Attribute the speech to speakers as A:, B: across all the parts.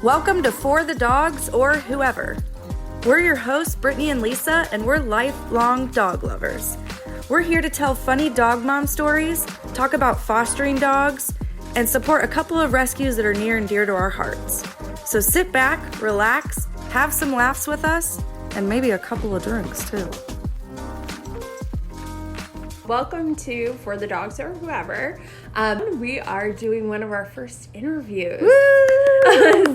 A: Welcome to For the Dogs or Whoever. We're your hosts, Brittany and Lisa, and we're lifelong dog lovers. We're here to tell funny dog mom stories, talk about fostering dogs, and support a couple of rescues that are near and dear to our hearts. So sit back, relax, have some laughs with us, and maybe a couple of drinks too.
B: Welcome to For the Dogs or Whoever. We are doing one of our first interviews.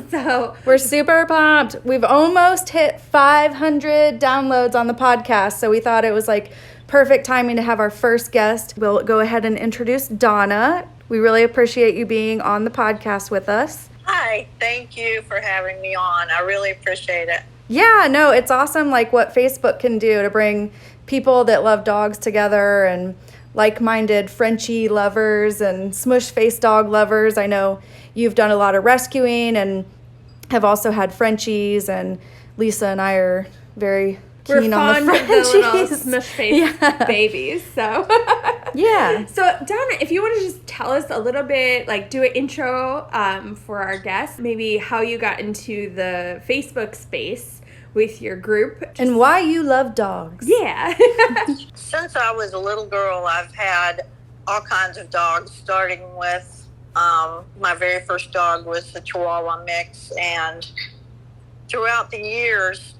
B: So
A: we're super pumped. We've almost hit 500 downloads on the podcast, so we thought it was like perfect timing to have our first guest. We'll go ahead and introduce Donna. We really appreciate you being on the podcast with us.
C: Hi, thank you for having me on. I really appreciate it.
A: Yeah, no, it's awesome like what Facebook can do to bring people that love dogs together and like-minded Frenchie lovers and smush-faced dog lovers. I know you've done a lot of rescuing and have also had Frenchies, and Lisa and I are very keen on the Frenchies.
B: We're fond of the little smush-faced babies, so.
A: Yeah.
B: So, Donna, if you want to just tell us a little bit, like do an intro for our guests, maybe how you got into the Facebook space with your group.
A: And why you love dogs.
B: Yeah.
C: Since I was a little girl, I've had all kinds of dogs, starting with my very first dog was a Chihuahua mix. And throughout the years,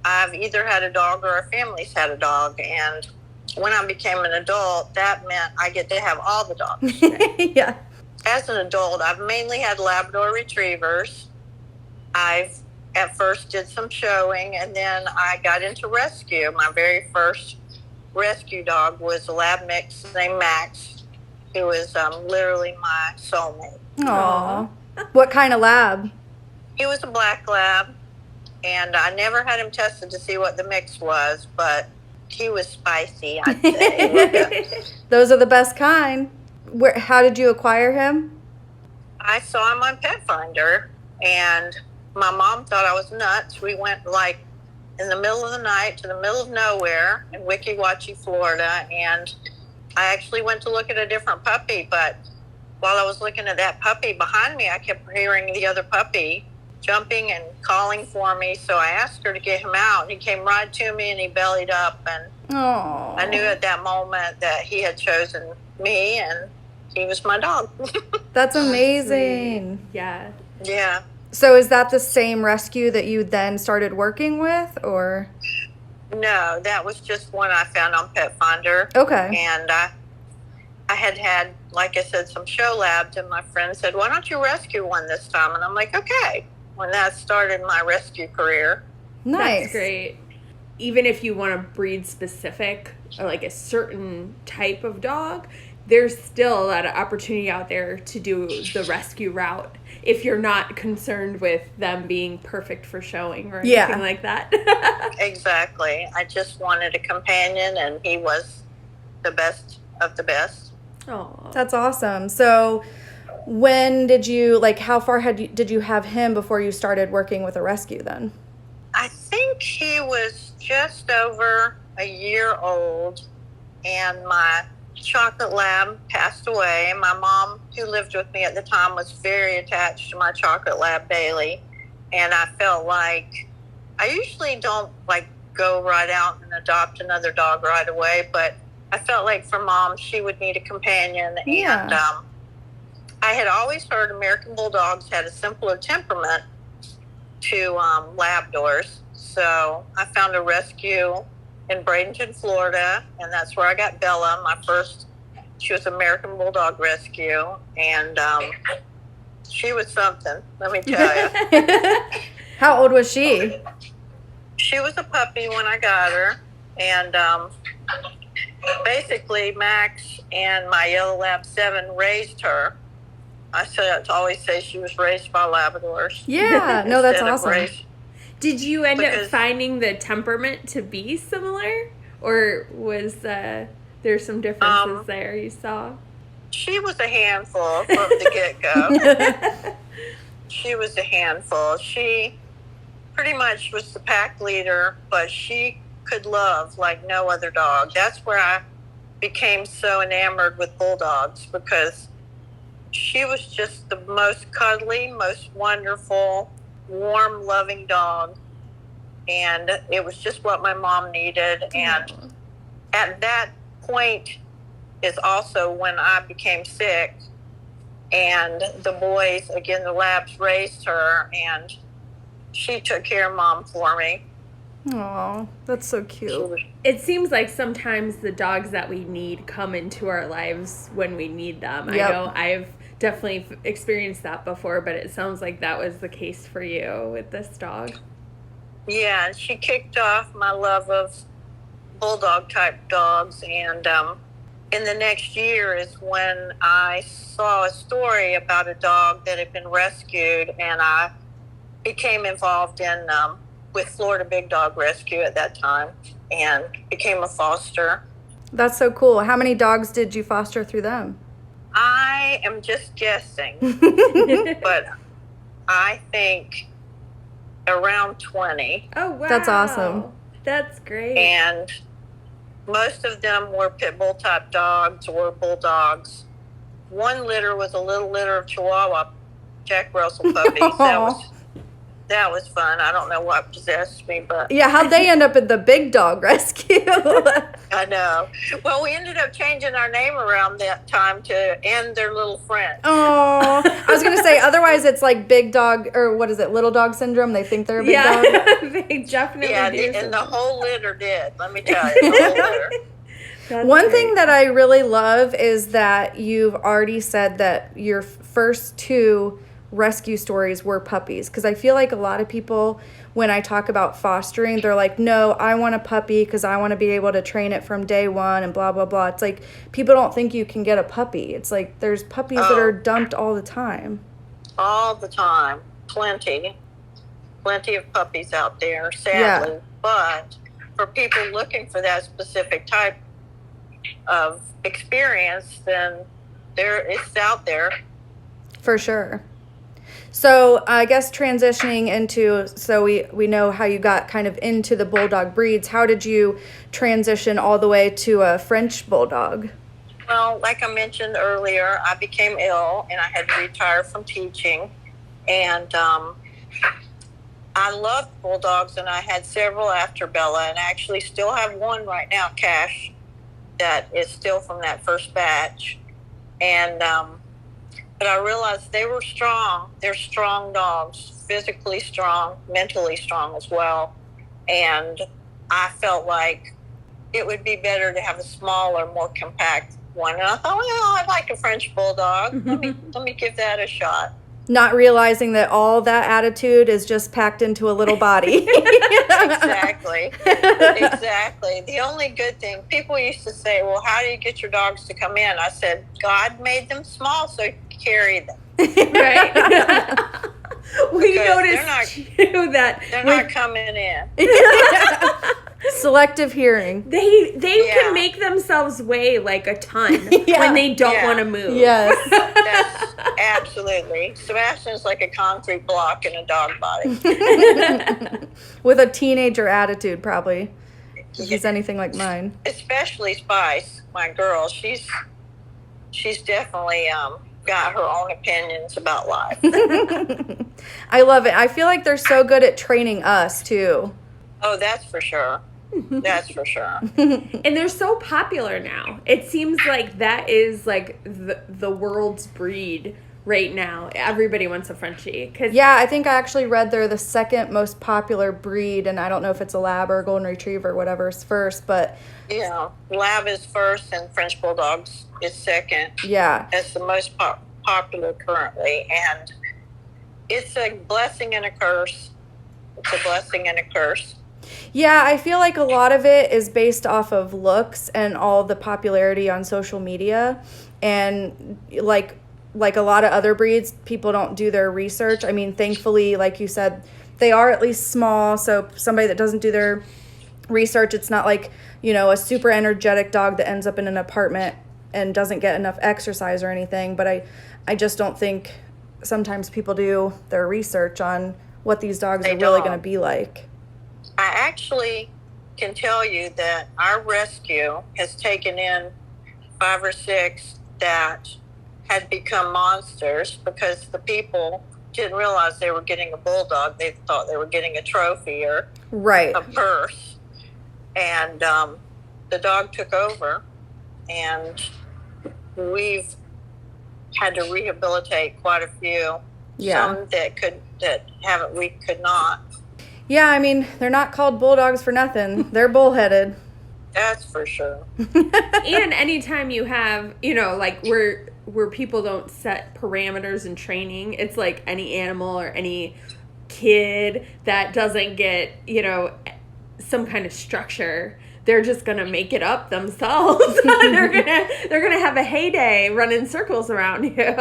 C: I've either had a dog or our family's had a dog. And when I became an adult, that meant I get to have all the dogs.
A: Yeah.
C: As an adult, I've mainly had Labrador Retrievers. I've at first did some showing, and then I got into rescue. My very first rescue dog was a lab mix named Max, who was literally my soulmate.
A: Aww. What kind of lab?
C: He was a black lab, and I never had him tested to see what the mix was, but he was spicy, I'd say.
A: Those are the best kind. How did you acquire him?
C: I saw him on Pet Finder, and my mom thought I was nuts. We went like in the middle of the night to the middle of nowhere in Weeki Wachee, Florida, and I actually went to look at a different puppy, but while I was looking at that puppy behind me, I kept hearing the other puppy jumping and calling for me, so I asked her to get him out, and he came right to me and he bellied up, and
A: Aww.
C: I knew at that moment that he had chosen me, and he was my dog.
A: That's amazing.
B: Yeah.
C: Yeah.
A: So is that the same rescue that you then started working with, or?
C: No, that was just one I found on Pet Finder.
A: Okay.
C: And I had, like I said, some show labs, and my friend said, why don't you rescue one this time? And I'm like, okay. When that started my rescue career.
A: Nice.
B: That's great. Even if you want to breed specific or like a certain type of dog, there's still a lot of opportunity out there to do the rescue route if you're not concerned with them being perfect for showing or anything like that.
C: Exactly. I just wanted a companion, and he was the best of the best.
B: Oh,
A: That's awesome. So when did you, like, how far did you have him before you started working with a rescue then?
C: I think he was just over a year old, and my chocolate lab passed away. My mom, who lived with me at the time, was very attached to my chocolate lab Bailey, and I felt like I usually don't like go right out and adopt another dog right away, but I felt like for Mom she would need a companion.
A: Yeah.
C: And I had always heard American Bulldogs had a simpler temperament to Labradors, so I found a rescue in Bradenton, Florida, and that's where I got Bella, my first. She was American Bulldog rescue, and she was something, let me tell you.
A: How old was she?
C: She was a puppy when I got her, and basically Max and my Yellow Lab 7 raised her. I always say she was raised by Labradors.
A: Yeah, no, that's awesome.
B: Did you end up finding the temperament to be similar, or was there some differences there you saw?
C: She was a handful from the get-go. She was a handful. She pretty much was the pack leader, but she could love like no other dog. That's where I became so enamored with bulldogs, because she was just the most cuddly, most wonderful, warm, loving dog. And it was just what my mom needed. And at that point is also when I became sick. And the boys, again, the labs raised her, and she took care of Mom for me.
A: Aw, that's so cute.
B: It seems like sometimes the dogs that we need come into our lives when we need them.
A: Yep.
B: I know I've definitely experienced that before, but it sounds like that was the case for you with this dog.
C: Yeah, and she kicked off my love of bulldog-type dogs, and in the next year is when I saw a story about a dog that had been rescued, and I became involved in with Florida Big Dog Rescue at that time and became a foster.
A: That's so cool. How many dogs did you foster through them?
C: I am just guessing, but I think around 20.
B: Oh, wow.
A: That's awesome.
B: That's great.
C: And most of them were pit bull type dogs or bulldogs. One litter was a little litter of Chihuahua Jack Russell puppies. That was fun. I don't know what possessed me, but
A: Yeah, how'd they end up at the big dog rescue?
C: I know. Well, we ended up changing our name around that time to end their little friend.
A: Oh, I was going to say, otherwise it's like big dog, or what is it, little dog syndrome? They think they're a big dog?
B: They definitely
C: Yeah,
B: do.
C: and the whole litter did. Let me tell you, the whole litter.
B: That's
A: One
B: great.
A: thing that I really love is that you've already said that your first two rescue stories were puppies, because I feel like a lot of people, when I talk about fostering, they're like, no, I want a puppy because I want to be able to train it from day one and blah blah blah. It's like people don't think you can get a puppy. It's like there's puppies that are dumped all the time.
C: All the time. Plenty of puppies out there, sadly.
A: Yeah.
C: But for people looking for that specific type of experience, then it's out there.
A: For sure. So I guess transitioning into, so we know how you got kind of into the bulldog breeds. How did you transition all the way to a French bulldog?
C: Well, like I mentioned earlier, I became ill and I had to retire from teaching. And I loved bulldogs, and I had several after Bella, and I actually still have one right now, Cash, that is still from that first batch. And but I realized they were strong. They're strong dogs, physically strong, mentally strong as well. And I felt like it would be better to have a smaller, more compact one. And I thought, well, I'd like a French bulldog. Let me give that a shot.
A: Not realizing that all that attitude is just packed into a little body.
C: Exactly. The only good thing, people used to say, well, how do you get your dogs to come in? I said, God made them small, so you can carry them.
B: Right. We
C: Because
B: noticed too that
C: They're not coming in.
A: Selective hearing.
B: they
C: Yeah.
B: can make themselves weigh like a ton when they don't
C: Yeah.
B: want to move.
A: Yes.
C: That's absolutely. Sebastian's like a concrete block in a dog body.
A: With a teenager attitude, probably. If he's anything like mine.
C: Especially Spice, my girl. She's definitely got her own opinions about life.
A: I love it. I feel like they're so good at training us, too.
C: Oh, that's for sure. That's for sure.
B: And they're so popular now. It seems like that is like the world's breed right now. Everybody wants a Frenchie.
A: Yeah, I think I actually read they're the second most popular breed, and I don't know if it's a lab or a golden retriever, whatever's first, but
C: Yeah, Lab is first and French Bulldogs is second.
A: yeah.
C: That's the most popular currently, and it's a blessing and a curse. It's a blessing and a curse.
A: Yeah, I feel like a lot of it is based off of looks and all the popularity on social media, and like a lot of other breeds, people don't do their research. I mean, thankfully, like you said, they are at least small, so somebody that doesn't do their research, it's not like, you know, a super energetic dog that ends up in an apartment and doesn't get enough exercise or anything. But I just don't think sometimes people do their research on what these dogs
C: They
A: are really
C: don't.
A: going to be like.
C: I actually can tell you that our rescue has taken in 5 or 6 that had become monsters because the people didn't realize they were getting a bulldog. They thought they were getting a trophy or
A: Right.
C: a purse. And the dog took over, and we've had to rehabilitate quite a few.
A: Yeah.
C: Some we could not.
A: Yeah, I mean, they're not called bulldogs for nothing. They're bullheaded.
C: That's for sure.
B: And anytime you have, like where people don't set parameters in training, it's like any animal or any kid that doesn't get, some kind of structure, they're just gonna make it up themselves. they're gonna have a heyday running circles around you.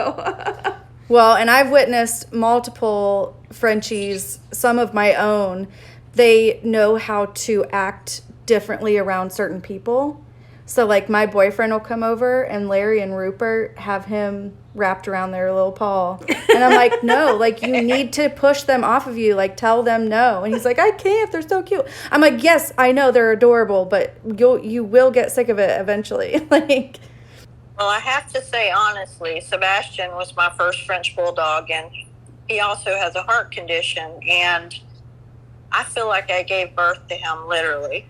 A: Well, and I've witnessed multiple Frenchies, some of my own. They know how to act differently around certain people. So, like, my boyfriend will come over, and Larry and Rupert have him wrapped around their little paw. And I'm like, no, like, you need to push them off of you. Like, tell them no. And he's like, I can't. They're so cute. I'm like, yes, I know they're adorable, but you will get sick of it eventually. Like...
C: Well, I have to say, honestly, Sebastian was my first French bulldog, and he also has a heart condition, and I feel like I gave birth to him, literally.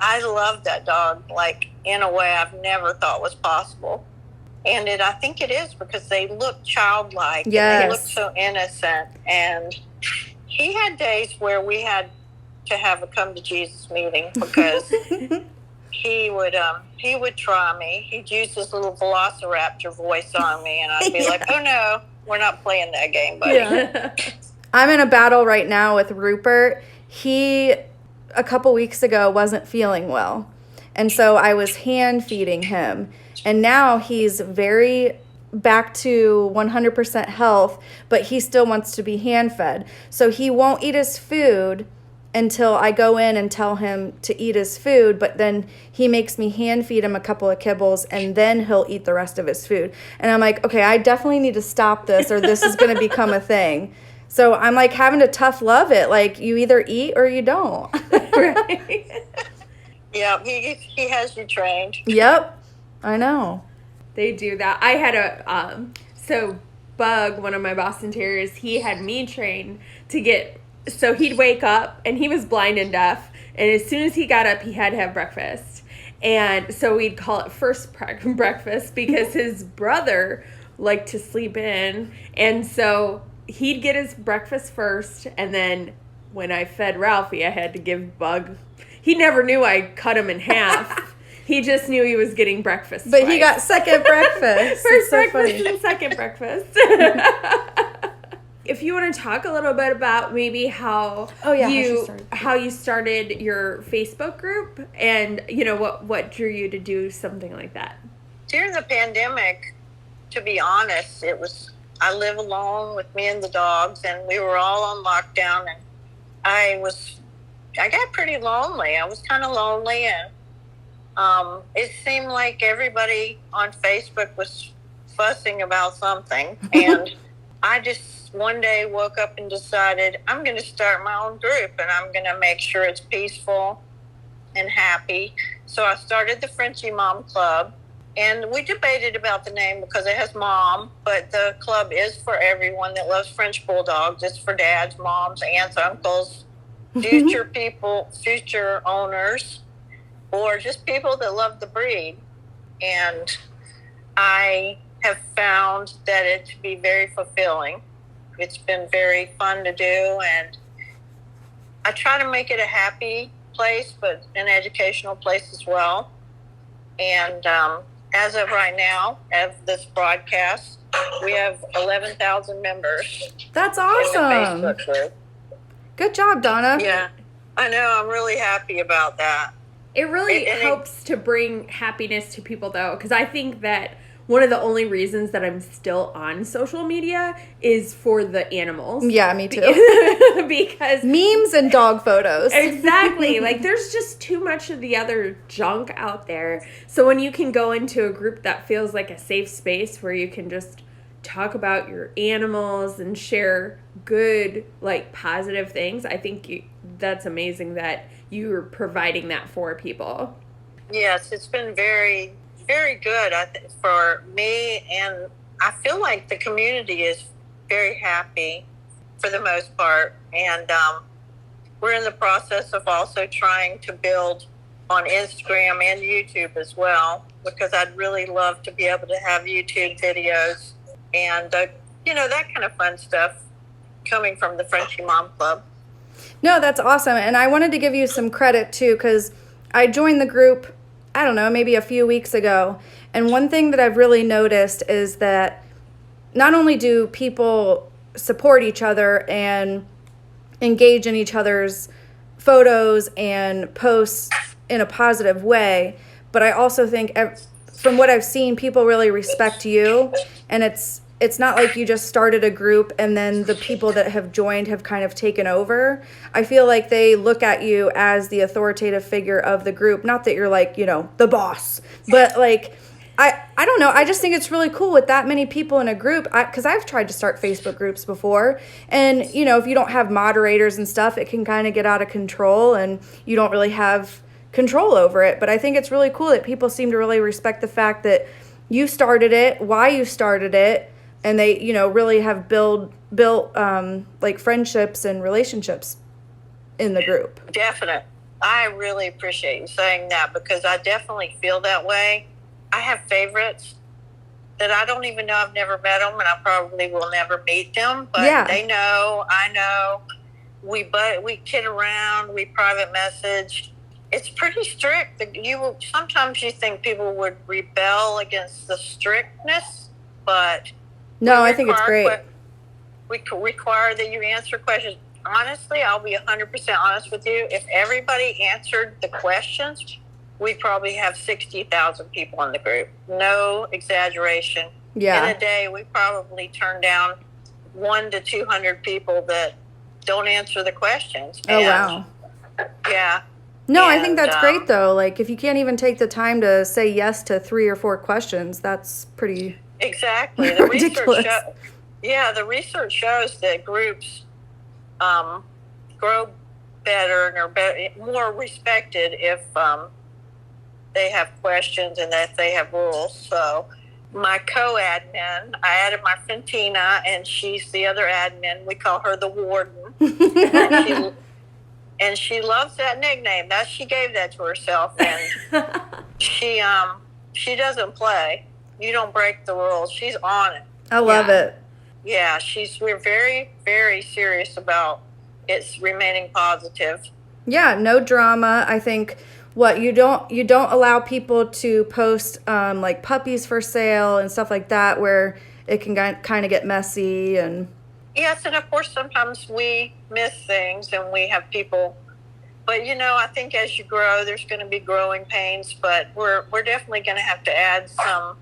C: I love that dog, like, in a way I've never thought was possible. And I think it is because they look childlike.
A: Yes.
C: And they look so innocent. And he had days where we had to have a come to Jesus meeting because he would try me. He'd use his little velociraptor voice on me, and I'd be like, oh no, we're not playing that game, buddy.
A: Yeah. I'm in a battle right now with Rupert. He, a couple weeks ago, wasn't feeling well. And so I was hand feeding him. And now he's very back to 100% health, but he still wants to be hand fed. So he won't eat his food until I go in and tell him to eat his food, but then he makes me hand feed him a couple of kibbles, and then he'll eat the rest of his food. And I'm like, okay, I definitely need to stop this, or this is going to become a thing. So I'm like having to tough love it. Like, you either eat or you don't.
B: Right?
C: Yeah, he has you trained.
A: Yep, I know.
B: They do that. I had so Bug, one of my Boston Terriers, he had me trained to get, so he'd wake up, and he was blind and deaf, and as soon as he got up, he had to have breakfast. And so we'd call it first breakfast because his brother liked to sleep in, and so he'd get his breakfast first, and then when I fed Ralphie, I had to give Bug. He never knew I cut him in half. He just knew he was getting breakfast
A: But
B: twice.
A: he got second breakfast.
B: First
A: so
B: breakfast
A: funny.
B: and second breakfast. If you want to talk a little bit about maybe how you started your Facebook group, and what drew you to do something like that.
C: During the pandemic, to be honest, I live alone with me and the dogs, and we were all on lockdown, and I got pretty lonely. I was kind of lonely, and it seemed like everybody on Facebook was fussing about something, and I just one day woke up and decided I'm going to start my own group, and I'm going to make sure it's peaceful and happy. So I started the Frenchie Mom Club. And we debated about the name because it has mom, but the club is for everyone that loves French bulldogs. It's for dads, moms, aunts, uncles, future people, future owners, or just people that love the breed. And I have found that it to be very fulfilling. It's been very fun to do, and I try to make it a happy place, but an educational place as well. And as of right now, of this broadcast, we have 11,000 members.
A: That's
C: In
A: awesome.
C: the Facebook group.
A: Good job, Donna.
C: Yeah, I know. I'm really happy about that.
B: It really helps to bring happiness to people, though, because I think that one of the only reasons that I'm still on social media is for the animals.
A: Yeah, me too.
B: Because
A: memes and dog photos.
B: Exactly. Like, there's just too much of the other junk out there. So when you can go into a group that feels like a safe space where you can just talk about your animals and share good, like, positive things, I think that's amazing that you're providing that for people.
C: Yes, it's been very, very good, I think, for me, and I feel like the community is very happy for the most part. And we're in the process of also trying to build on Instagram and YouTube as well, because I'd really love to be able to have YouTube videos and, that kind of fun stuff coming from the Frenchie Mom Club.
A: No, that's awesome. And I wanted to give you some credit too, because I joined the group, I don't know, maybe a few weeks ago. And one thing that I've really noticed is that not only do people support each other and engage in each other's photos and posts in a positive way, but I also think from what I've seen, people really respect you. And it's not like you just started a group and then the people that have joined have kind of taken over. I feel like they look at you as the authoritative figure of the group. Not that you're like, the boss, but like, I don't know. I just think it's really cool with that many people in a group, because I've tried to start Facebook groups before. And, if you don't have moderators and stuff, it can kind of get out of control and you don't really have control over it. But I think it's really cool that people seem to really respect the fact that you started it, why you started it, and they, really have built like friendships and relationships in the group.
C: Definitely. I really appreciate you saying that, because I definitely feel that way. I have favorites that I don't even know. I've never met them, and I probably will never meet them. But They know, I know. We kid around. We private message. It's pretty strict. Sometimes you think people would rebel against the strictness, but
A: no, I think it's great.
C: We require that you answer questions. Honestly, I'll be 100% honest with you. If everybody answered the questions, we'd probably have 60,000 people in the group. No exaggeration.
A: Yeah.
C: In a day, we probably turn down 100 to 200 people that don't answer the questions.
A: Oh, wow.
C: Yeah.
A: No, I think that's great, though. Like, if you can't even take the time to say yes to 3 or 4 questions, that's pretty
C: exactly the
A: ridiculous.
C: The research shows that groups grow better and are more respected if they have questions and that they have rules. So my co-admin, I added my friend Tina, and she's the other admin. We call her the warden. And she loves that nickname. She gave that to herself, and she doesn't play. You don't break the rules. She's on it.
A: I love it.
C: Yeah, we're very, very serious about it remaining positive.
A: Yeah, no drama. I think you don't allow people to post like puppies for sale and stuff like that, where it can kind of get messy. And
C: yes, and of course sometimes we miss things and we have people, but I think as you grow, there's going to be growing pains, but we're definitely going to have to add some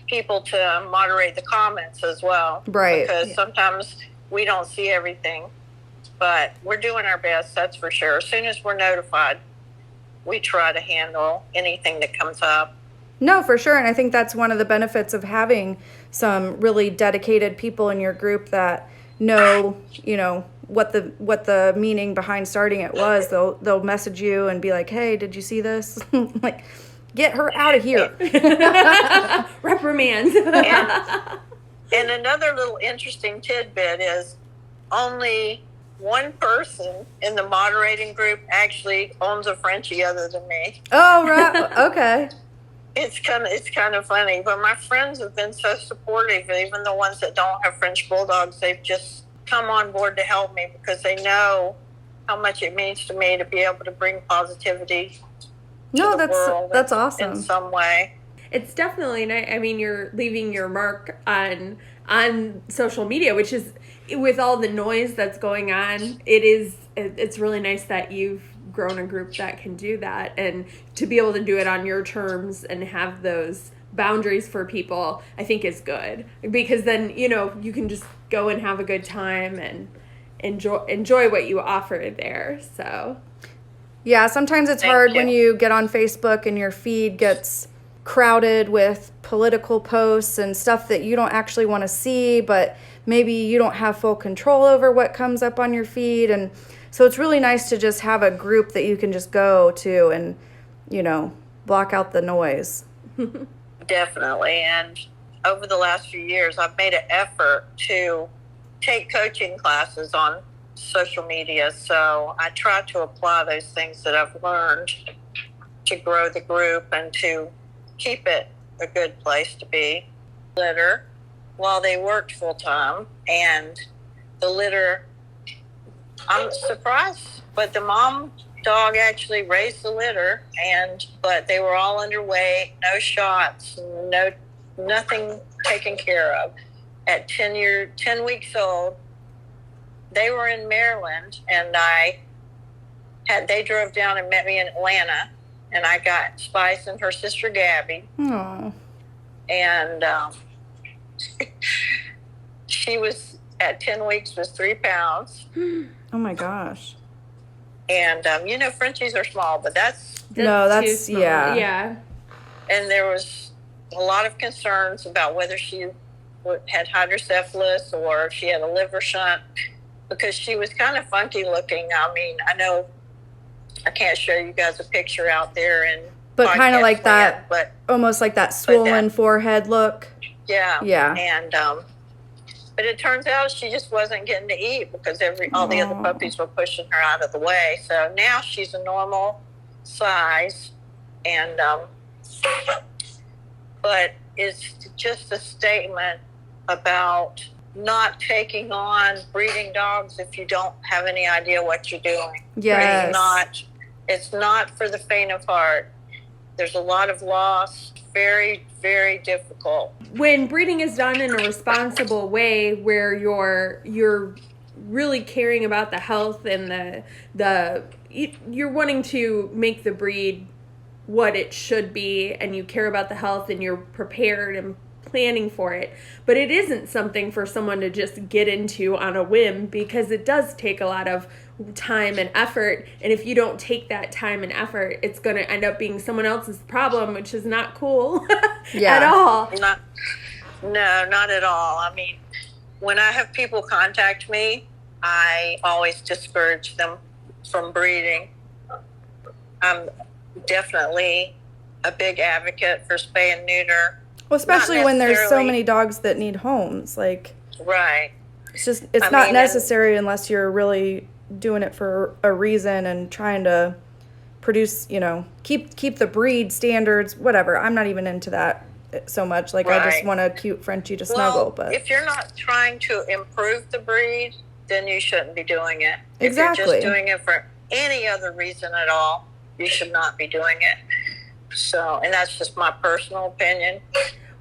C: people to moderate the comments as well.
A: Right.
C: Because sometimes we don't see everything, but we're doing our best, that's for sure. As soon as we're notified, we try to handle anything that comes up.
A: No, for sure. And I think that's one of the benefits of having some really dedicated people in your group that know, what the meaning behind starting it was. They'll message you and be like, "Hey, did you see this?" Like, get her out of here.
B: Reprimand.
C: And another little interesting tidbit is only one person in the moderating group actually owns a Frenchie other than me.
A: Oh, right. Okay.
C: It's kind of funny, but my friends have been so supportive. Even the ones that don't have French bulldogs, they've just come on board to help me because they know how much it means to me to be able to bring positivity.
A: No, that's awesome.
C: In some way,
B: it's definitely nice. I mean, you're leaving your mark on social media, which is, with all the noise that's going on, it's really nice that you've grown a group that can do that, and to be able to do it on your terms and have those boundaries for people, I think is good, because then you can just go and have a good time and enjoy what you offer there. So
A: yeah, sometimes it's hard when you get on Facebook and your feed gets crowded with political posts and stuff that you don't actually want to see, but maybe you don't have full control over what comes up on your feed. And so it's really nice to just have a group that you can just go to and, block out the noise.
C: Definitely. And over the last few years, I've made an effort to take coaching classes on social media. So I try to apply those things that I've learned to grow the group and to keep it a good place to be. Litter while they worked full time, and the litter, I'm surprised, but the mom dog actually raised the litter, but they were all underweight, no shots, nothing taken care of. At 10 weeks old, they were in Maryland, and they drove down and met me in Atlanta, and I got Spice and her sister Gabby.
A: Aww.
C: And she was, at 10 weeks, was 3 pounds.
A: Oh my gosh.
C: And Frenchies are small, but that's
B: too small.
A: Yeah.
C: And there was a lot of concerns about whether she had hydrocephalus or if she had a liver shunt, because she was kind of funky looking. I mean, I know I can't show you guys a picture out there,
A: but kind of like that,
C: but
A: almost like that swollen forehead look.
C: Yeah. And but it turns out she just wasn't getting to eat because all the other puppies were pushing her out of the way. So now she's a normal size, and but it's just a statement about not taking on breeding dogs if you don't have any idea what you're doing.
A: Yes.
C: It's not for the faint of heart. There's a lot of loss. Very, very difficult.
B: When breeding is done in a responsible way, where you're really caring about the health and you're wanting to make the breed what it should be, and you care about the health and you're prepared and planning for it. But it isn't something for someone to just get into on a whim, because it does take a lot of time and effort, and if you don't take that time and effort, it's going to end up being someone else's problem, which is not cool at all.
C: Not at all. I mean, when I have people contact me, I always discourage them from breeding. I'm definitely a big advocate for spay and neuter.
A: Well, especially when there's so many dogs that need homes. Like,
C: right.
A: It's not necessary unless you're really doing it for a reason and trying to produce, keep the breed standards, whatever. I'm not even into that so much. Like, right. I just want a cute Frenchie to snuggle. But
C: if you're not trying to improve the breed, then you shouldn't be doing it.
A: Exactly.
C: If you're just doing it for any other reason at all, you should not be doing it. So, and that's just my personal opinion.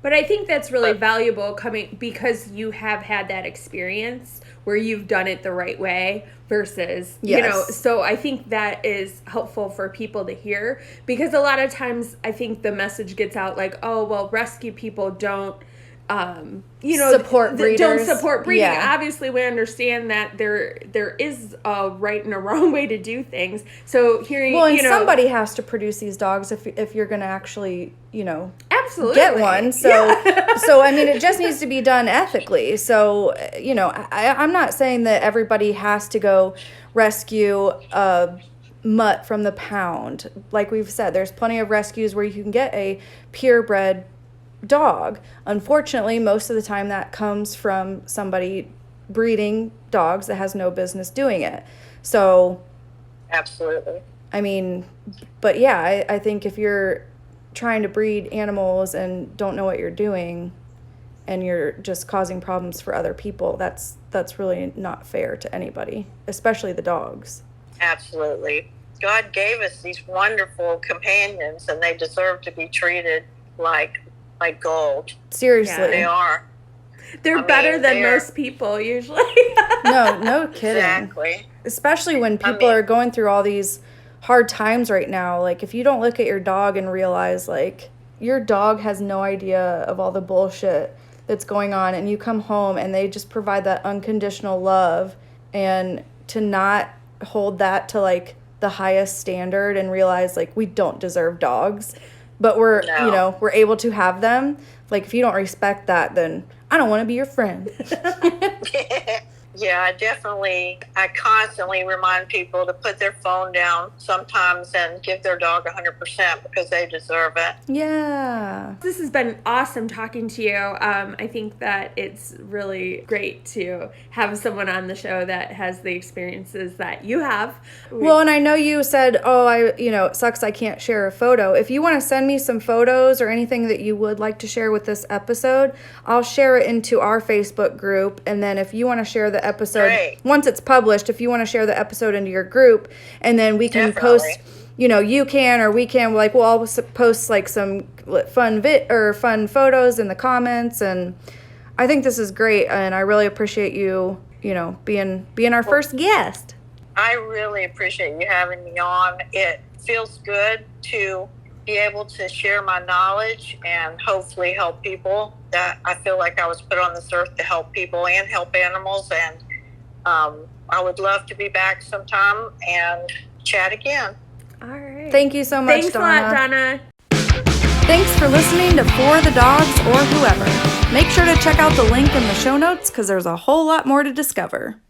B: But I think that's really valuable because you have had that experience where you've done it the right way versus, so I think that is helpful for people to hear, because a lot of times I think the message gets out like, oh, well, rescue people don't,
A: support breeders.
B: Don't support breeding.
A: Yeah.
B: Obviously, we understand that there is a right and a wrong way to do things. So
A: somebody has to produce these dogs if you're going to actually,
B: absolutely
A: get one. So, so I mean, it just needs to be done ethically. So, I'm not saying that everybody has to go rescue a mutt from the pound. Like we've said, there's plenty of rescues where you can get a purebred dog. Unfortunately, most of the time that comes from somebody breeding dogs that has no business doing it. So,
C: absolutely.
A: I mean, but yeah, I think if you're trying to breed animals and don't know what you're doing and you're just causing problems for other people, that's really not fair to anybody, especially the dogs.
C: Absolutely. God gave us these wonderful companions, and they deserve to be treated like gold.
A: Seriously.
C: Yeah, they are.
B: They're better than most people usually.
A: No kidding.
C: Exactly.
A: Especially when people are going through all these hard times right now. Like, if you don't look at your dog and realize, like, your dog has no idea of all the bullshit that's going on, and you come home and they just provide that unconditional love, and to not hold that to, like, the highest standard and realize, like, we don't deserve dogs, but we're able to have them. Like, if you don't respect that, then I don't want to be your friend.
C: Yeah, I constantly remind people to put their phone down sometimes and give their dog 100% because they deserve it.
A: Yeah.
B: This has been awesome talking to you. I think that it's really great to have someone on the show that has the experiences that you have.
A: Well, and I know you said, it sucks I can't share a photo. If you want to send me some photos or anything that you would like to share with this episode, I'll share it into our Facebook group. And then if you want to share the episode,
C: Great.
A: once it's published, if you want to share the episode into your group, and then we can
C: Definitely.
A: post, you can or we can, like, we'll all post like some fun fun photos in the comments. And I think this is great. And I really appreciate you, being our first guest.
C: I really appreciate you having me on. It feels good to be able to share my knowledge and hopefully help people. That I feel like I was put on this earth to help people and help animals. And I would love to be back sometime and chat again.
B: All right.
A: Thank you so much,
B: Thanks
A: Donna.
B: a lot, Donna.
A: Thanks for listening to For the Dogs or Whoever. Make sure to check out the link in the show notes because there's a whole lot more to discover.